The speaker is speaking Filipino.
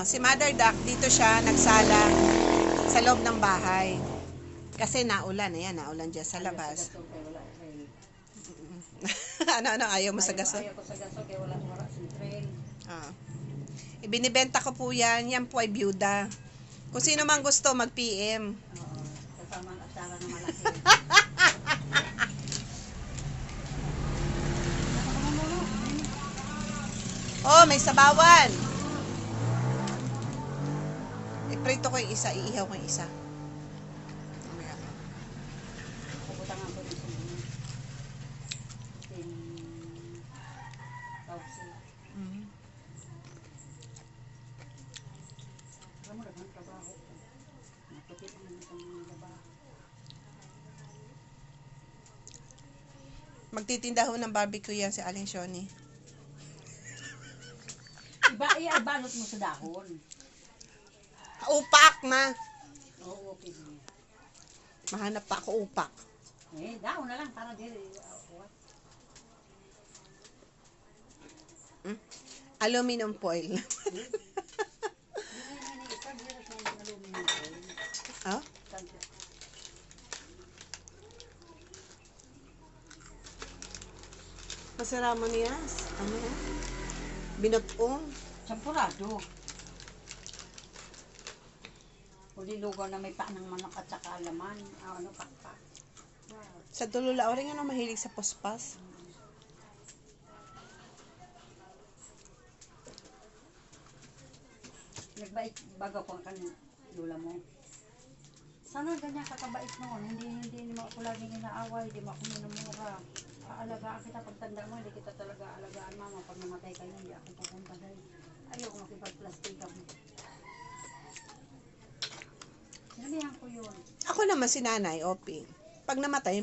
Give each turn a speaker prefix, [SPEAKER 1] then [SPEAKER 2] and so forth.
[SPEAKER 1] Si Mother Duck, dito siya nagsala sa loob ng bahay. Kasi naulan, ayan, naulan dyan sa labas. Ano, ayaw mo sa gaso?
[SPEAKER 2] Ayaw ko sa gaso, kaya wala si train.
[SPEAKER 1] Ibinibenta ko po yan po ay byuda. Kung sino man gusto, mag-PM.
[SPEAKER 2] Oo, kasama ang atsara na malaki.
[SPEAKER 1] May sabawan. Iprito ko yung isa, iihaw ko yung isa.
[SPEAKER 2] Pupuntangan ko rin sa mga. Alam mo, naghang trabaho ko. Nakapit naman sa mga trabaho.
[SPEAKER 1] Magtitinda ho ng barbecue yan si Aling Shoni.
[SPEAKER 2] Ibalot mo sa dahon.
[SPEAKER 1] Upak na.
[SPEAKER 2] Oo, okay.
[SPEAKER 1] Mahanap pa ako upak.
[SPEAKER 2] Dahon na lang para dili.
[SPEAKER 1] Aluminum foil. Oh? Masara mo niya. Ano? Binutong.
[SPEAKER 2] Sampurado. Uli lugaw na may pa ng manok at saka alaman. Ano, pakpak.
[SPEAKER 1] Sa Tulula, orin nga mahilig sa pospas.
[SPEAKER 2] Nagbait baga ko kan lula mo. Sana ganyan kakabait noon. Hindi mo ako laging inaaway. Hindi mo ako minumura. Aalagaan kita pagtanda mo. Hindi kita talaga alagaan mama. Pag namatay kayo, hindi ako pupunta dahil ayaw ko makipagplastika mo. Sinabihan ko yun.
[SPEAKER 1] Ako naman si Nanay, Oping. Pag namatay,